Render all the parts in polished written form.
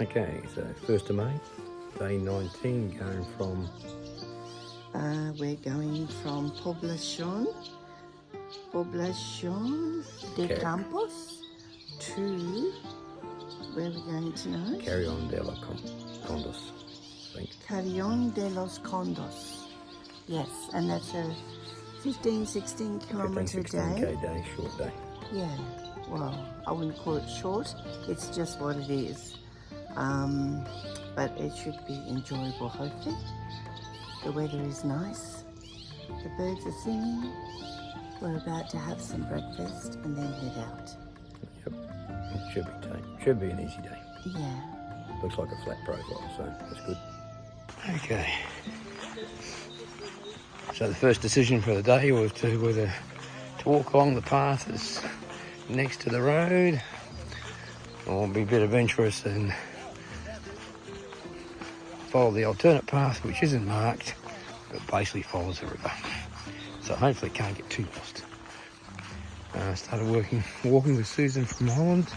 Okay, so 1st of May, day 19, going from... we're going from Población de Campos to, where are we going tonight? Carrión de los Condes, I think. Carrión de los Condes. Yes, and that's a 16 kilometre day. 16k day, short day. Yeah, well, I wouldn't call it short, it's just what it is. But it should be enjoyable, hopefully. The weather is nice, the birds are singing, we're about to have some breakfast and then head out. Yep, it should be an easy day. Yeah. Looks like a flat profile, so that's good. Okay. So the first decision for the day was to whether to walk along the path that's next to the road or be a bit adventurous and follow the alternate path, which isn't marked but basically follows the river, so hopefully can't get too lost. Started walking with Susan from Holland,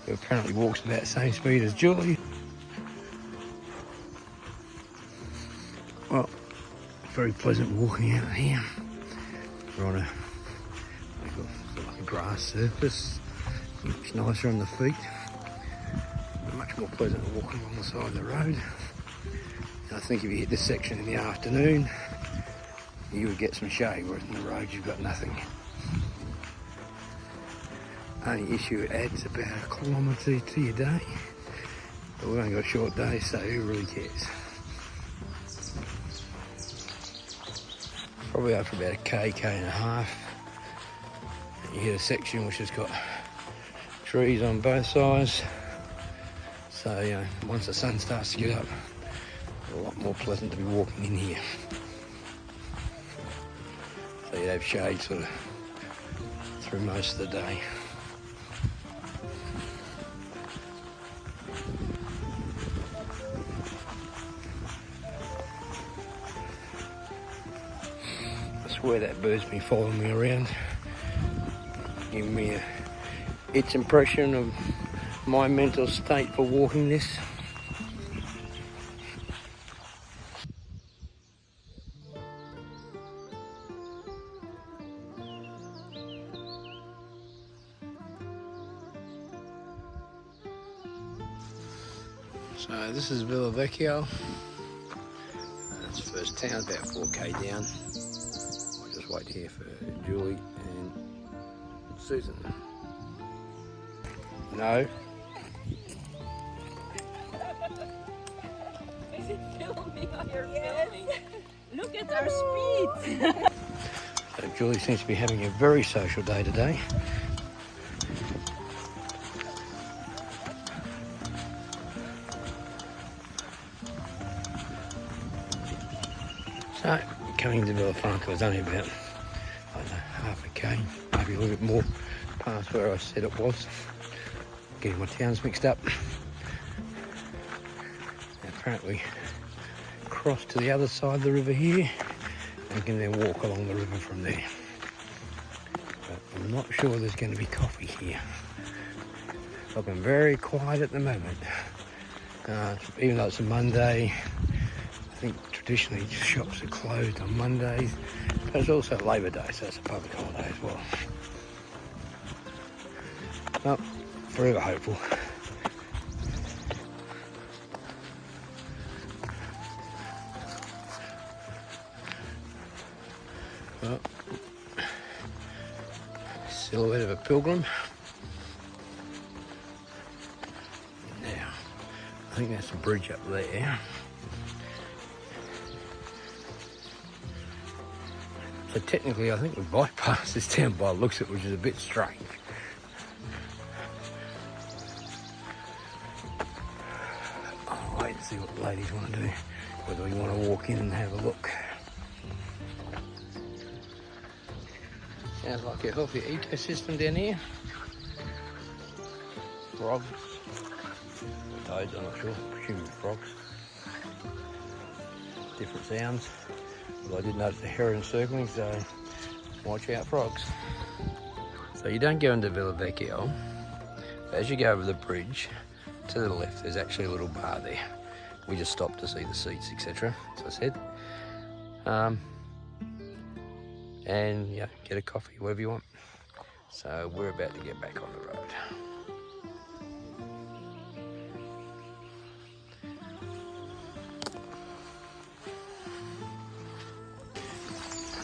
who apparently walks about the same speed as Julie. Well, very pleasant walking out here. We're on like a grass surface, much nicer on the feet, much more pleasant than walking along the side of the road. I think if you hit this section in the afternoon, you would get some shade, whereas in the road you've got nothing. Only issue, it adds about a kilometre to your day, but we've only got a short day, so who really cares? Probably after about a k and a half, you hit a section which has got trees on both sides, so you know, once the sun starts to get up, a lot more pleasant to be walking in here. So you'd have shade sort of through most of the day. I swear that bird's been following me around, giving me its impression of my mental state for walking this. So this is Villa Vecchio. That's the first town, about 4k down. I'll just wait here for Julie and Susan. No. Is it filming on your filming? Look at our speed! So Julie seems to be having a very social day today. So, coming to Villafranca was only about, I don't know, half a k, maybe a little bit more past where I said it was. Getting my towns mixed up. And apparently cross to the other side of the river here and can then walk along the river from there. But I'm not sure there's going to be coffee here. It's looking very quiet at the moment. Even though it's a Monday, I think traditionally shops are closed on Mondays, but it's also Labour Day, so it's a public holiday as well. Well, forever hopeful. Well, silhouette of a pilgrim. Now, I think that's a bridge up there. So technically, I think we bypassed this town by the looks of it, which is a bit strange. I'll wait and see what the ladies want to do, whether we want to walk in and have a look. Sounds like a healthy ecosystem down here. Frogs. Or toads, I'm not sure. Presumably frogs. Different sounds. Well, I did notice the heron circling, so watch out, frogs. So So you don't go into Villa Vecchio. As you go over the bridge, to the left, there's actually a little bar there. We just stopped to see the seats, etc. As I said. And yeah, get a coffee, whatever you want. So we're about to get back on the road.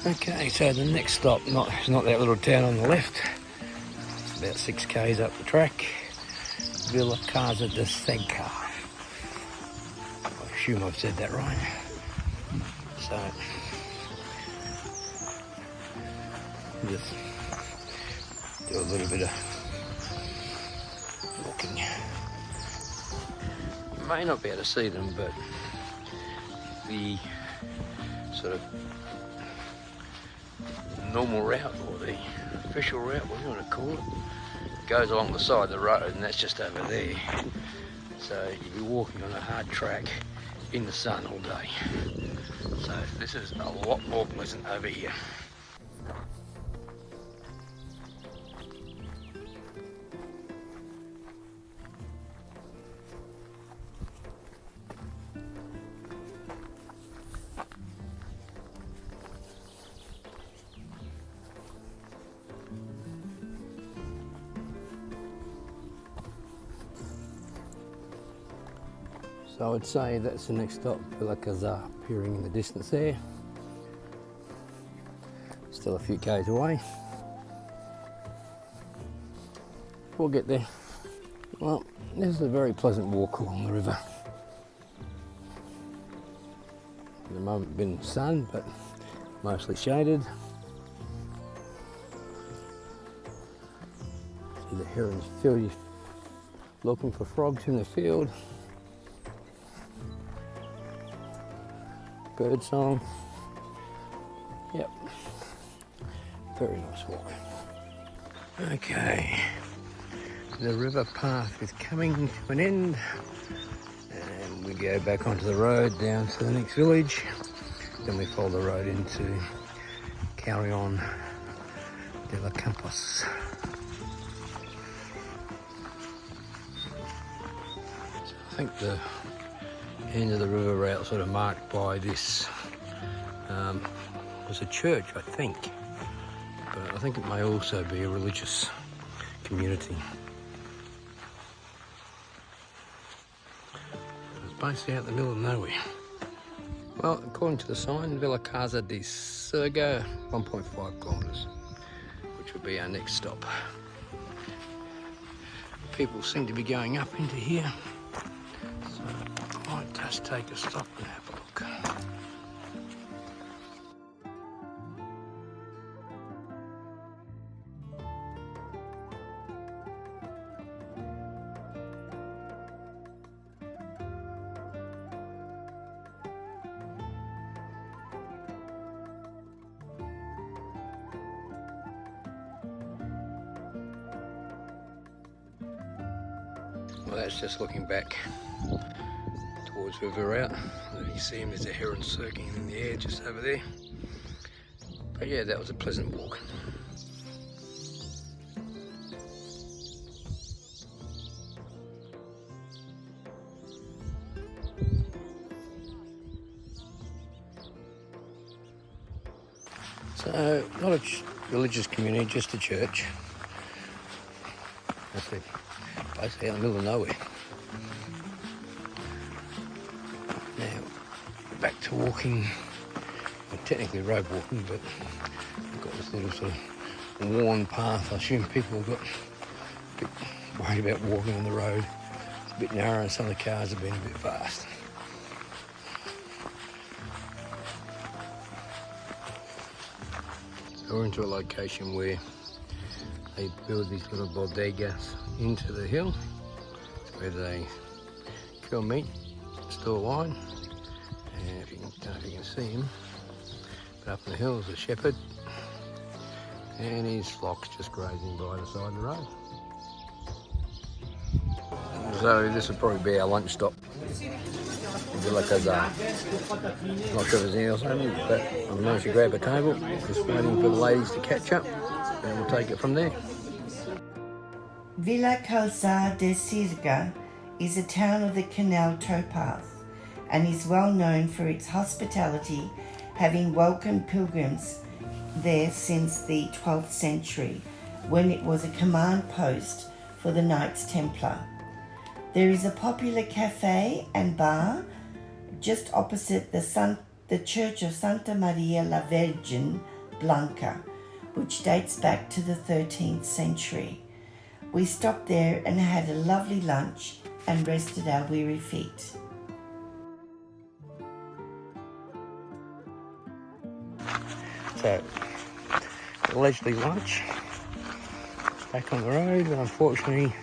Okay, so the next stop is not that little town on the left. It's about 6 k's up the track. Villa Casa de Segca. I assume I've said that right. So just do a little bit of walking. You may not be able to see them, but the sort of normal route, or the official route, what do you want to call it, goes along the side of the road, and that's just over there. So you'll be walking on a hard track in the sun all day. So this is a lot more pleasant over here. So I would say that's the next stop, Villa Casa, appearing in the distance there. Still a few k's away. We'll get there. Well, this is a very pleasant walk along the river. At the moment been sun, but mostly shaded. See the herons looking for frogs in the field. Bird song. Yep. Very nice walk. Okay. The river path is coming to an end, and we go back onto the road down to the next village. Then we follow the road into Carrión de la Campos. So I think the end of the river route sort of marked by this was a church, I think, but I think it may also be a religious community. It's basically out in the middle of nowhere. Well, according to the sign, Villa Casa de Segca, 1.5 kilometres, which will be our next stop. People seem to be going up into here, so I might just take a stop and have a look. Well, that's just looking back towards where we're out. You see him, there's a heron circling in the air just over there. But yeah, that was a pleasant walk. So, not a religious community, just a church. That's it. Basically out in the middle of nowhere. Now, back to walking, well, technically road walking, but we've got this little sort of worn path. I assume people got a bit worried about walking on the road. It's a bit narrow and some of the cars have been a bit fast. So we're into a location where they build these little bodegas into the hill where they kill meat, store wine, and if you don't know if you can see him, but up in the hill is a shepherd and his flock's just grazing by the side of the road. So this will probably be our lunch stop. Villa Casa. Not sure if there's anything else on it, but I've managed to grab a table, just waiting for the ladies to catch up, and we'll take it from there. Villa Calçar de Sirga is a town of the canal towpath and is well known for its hospitality, having welcomed pilgrims there since the 12th century, when it was a command post for the Knights Templar. There is a popular cafe and bar just opposite the Church of Santa Maria la Virgen Blanca, which dates back to the 13th century. We stopped there and had a lovely lunch and rested our weary feet. So, leisurely lunch, back on the road, but unfortunately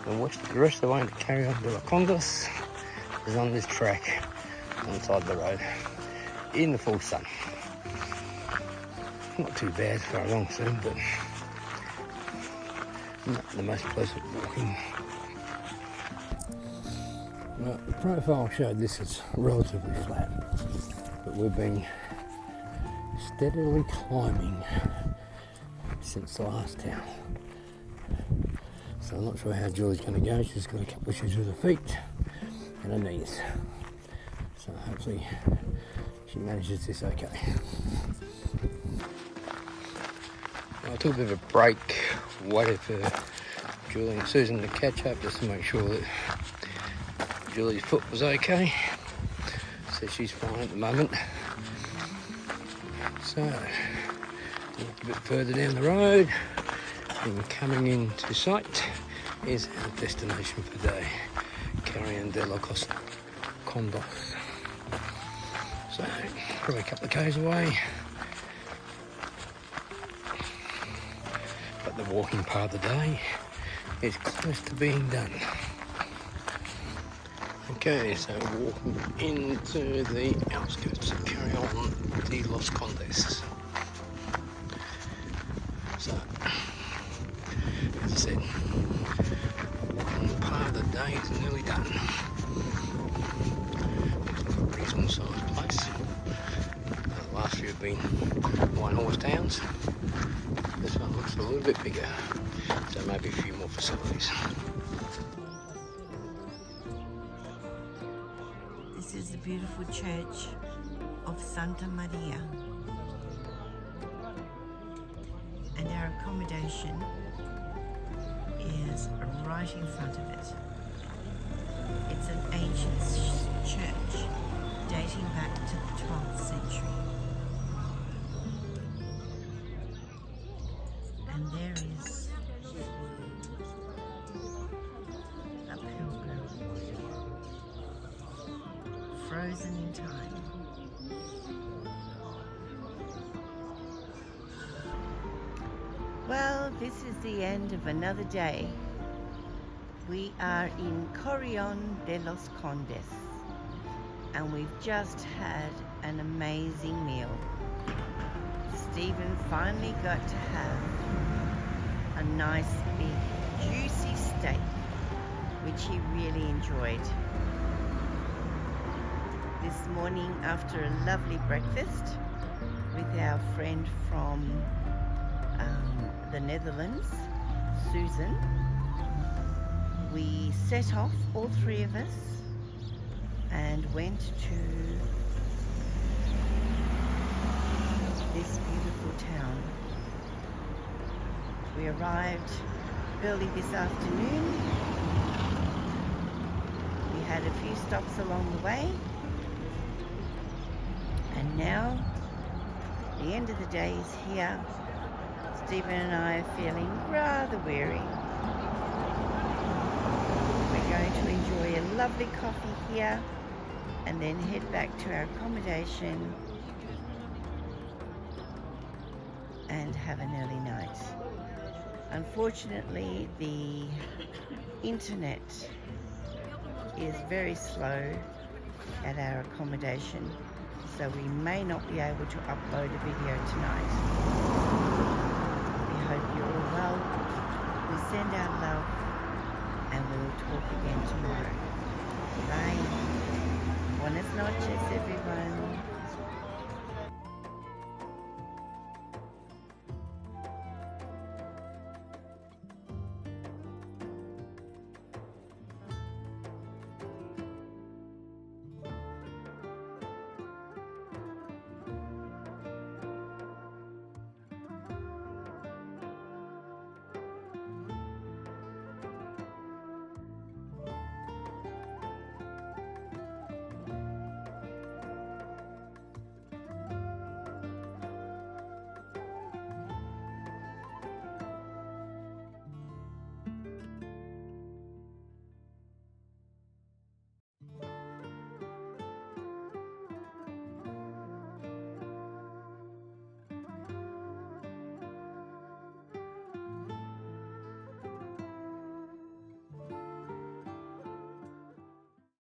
the rest of the way to Carrión de Condes is on this track on the side of the road in the full sun. Not too bad for a long swim, but not the most pleasant walking. Well, the profile showed this is relatively flat, but we've been steadily climbing since the last town. So I'm not sure how Julie's going to go. She's got a couple of issues with her feet and her knees. So hopefully she manages this okay. I took a bit of a break, waited for Julie and Susan to catch up just to make sure that Julie's foot was okay. So she's fine at the moment. So, a bit further down the road and coming into sight is our destination for the day, Carrión de Condes. So, probably a couple of k's away. But the walking part of the day is close to being done. Okay, so walking into the outskirts of Carrión de Condes. So, as I said, one part of the day is nearly done. Looks like a reasonable sized place. The last few have been one horse towns. This one looks a little bit bigger, so maybe a few more facilities. This is the beautiful church of Santa Maria, and our accommodation is right in front of it. It's an ancient church dating back to the 12th century. And there is a pilgrim frozen in time. Well, this is the end of another day. We are in Carrión de los Condes and we've just had an amazing meal. Stephen finally got to have a nice big juicy steak, which he really enjoyed. This morning, after a lovely breakfast with our friend from the Netherlands, Susan, we set off, all three of us, and went to this beautiful town. We arrived early this afternoon. We had a few stops along the way, and now the end of the day is here. Stephen and I are feeling rather weary. We're going to enjoy a lovely coffee here and then head back to our accommodation and have an early night. Unfortunately, the internet is very slow at our accommodation, so we may not be able to upload a video tonight. We hope you're all well. We send our love and we will talk again tomorrow. Bye. Buenas noches, everyone.